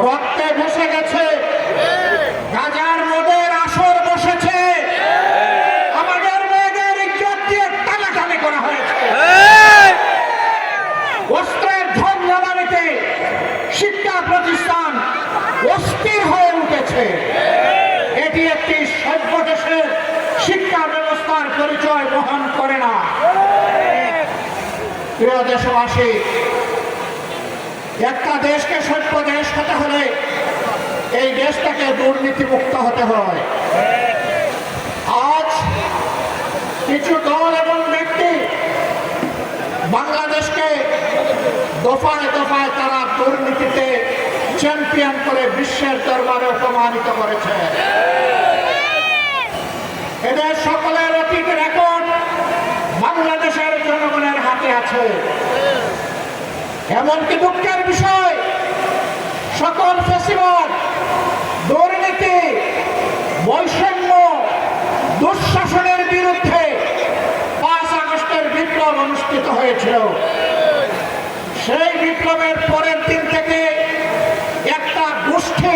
রক্তে ভেসে গেছে, গাজার মদের আসর বসেছে, আমাদের মেয়েদের ইজ্জত দিয়ে টানাটানি করা হয়েছে, অস্ত্রের ঝঞ্ঝানিতে শিক্ষা প্রতিষ্ঠান অস্থির হয়ে উঠেছে। এটি একটি সভ্য দেশের শিক্ষা ব্যবস্থার পরিচয় বহন করে না। প্রিয় দেশবাসী, একটা দেশকে সভ্য দেশ হতে হলে এই দেশটাকে দুর্নীতিমুক্ত হতে হয়। আজ কিছু দল এবং ব্যক্তি বাংলাদেশকে দফায় দফায় তারা দুর্নীতিতে চ্যাম্পিয়ন করে বিশ্বের দরবারে অপমানিত করেছে। এদের সকলের অতীত রেকর্ড বাংলাদেশের জনগণের হাতে আছে। এমনকি দুঃখের বিষয়, সকল ফ্যাসিবাদ, দুর্নীতি, বৈষম্য, দুঃশাসনের বিরুদ্ধে 5 আগস্টের বিপ্লব অনুষ্ঠিত হয়েছিল। সেই বিপ্লবের পরের দিন থেকে একটা গোষ্ঠী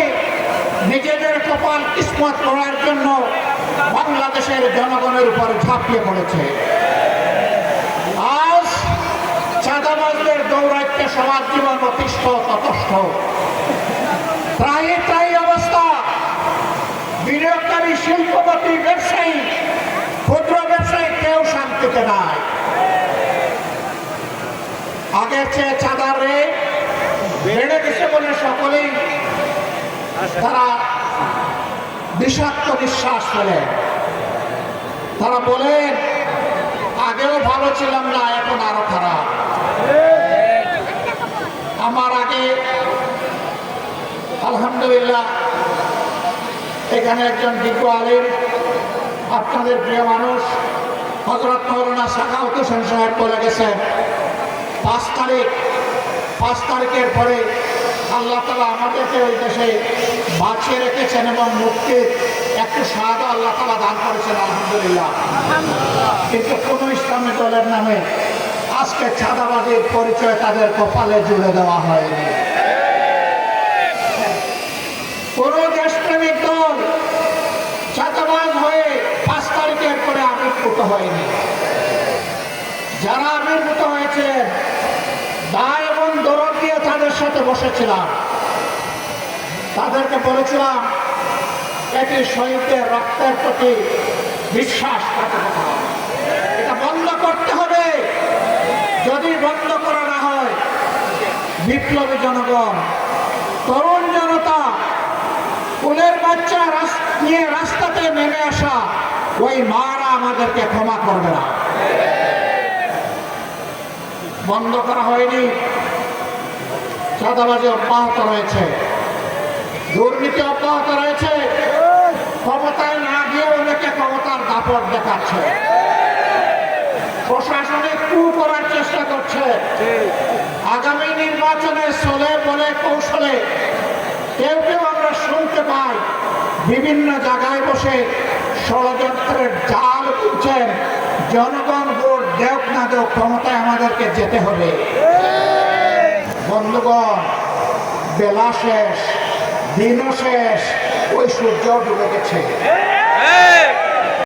নিজেদের কপাল কিসমত করার জন্য বাংলাদেশের জনগণের উপর ঝাঁপিয়ে পড়েছে। আজ চাঁদাবাজদের দৌরাত্ম্যে সমাজ জীবন অতিষ্ঠ ততষ্ঠ, ত্রাহি ত্রাহি অবস্থা। বিনিয়োগকারী, শিল্পপতি, ব্যবসায়ী, ক্ষুদ্র ব্যবসায়ী কেউ শান্তিতে নাই। আগের চেয়ে চাঁদার রেট বেড়ে গেছে বলে সকলেই তারা বিষাক্ত নিঃশ্বাস ফেলে। তারা বলেন, আগেও ভালো ছিলাম না, এখন আরো খারাপ। আমার আগে আলহামদুলিল্লাহ এখানে একজন বিজ্ঞ আলিম, আপনাদের প্রিয় মানুষ হযরত মাওলানা সাখাওয়াত হোসেন সাহেব বলে গেছেন, 5 তারিখের পরে আল্লাহ তাআলা আমাদেরকে ওই দেশে বাঁচিয়ে রেখেছেন এবং মুক্তির একটু সাহায্য আল্লাহ তাআলা দান করেছেন, আলহামদুলিল্লাহ। কিন্তু কোন ইসলামী দলের নামে আজকে চাঁদাবাজির পরিচয় তাদের কপালে জুড়ে দেওয়া হয়নি। কোন দেশপ্রেমিক দল চাঁদাবাজ হয়ে 5 তারিখের পরে আবির্ভূত হয়নি। যারা আবির্ভূত হয়েছে দায় এবং দরদ দিয়ে তাদের সাথে বসেছিলাম, তাদেরকে বলেছিলাম এটি শহীদদের রক্তের প্রতি বিশ্বাস কথা, এটা বন্ধ করতে হবে। যদি বন্ধ করা না হয়, বিপ্লবী জনগণ, তরুণ জনতা, কুলের বাচ্চা নিয়ে রাস্তাতে নেমে আসা ওই মারা আমাদেরকে ক্ষমা করবে না। বন্ধ করা হয়নি, চাঁদাবাজি অব্যাহত রয়েছে, দুর্নীতি অব্যাহত রয়েছে। ক্ষমতায় না গিয়ে অনেকে ক্ষমতার দাপট দেখাচ্ছে, প্রশাসনিক কু করার চেষ্টা করছে। আগামী নির্বাচনে চলে বলে কৌশলে কেউ কেউ আমরা শুনতে পাই বিভিন্ন জায়গায় বসে ষড়যন্ত্রের জাল বুনছেন। জনগণ ভোট দেওক না দেওক, ক্ষমতায় আমাদেরকে যেতে হবে। বন্ধুগণ, বেলা শেষ, দিনও শেষ, ওই সূর্য ডুবে গেছে।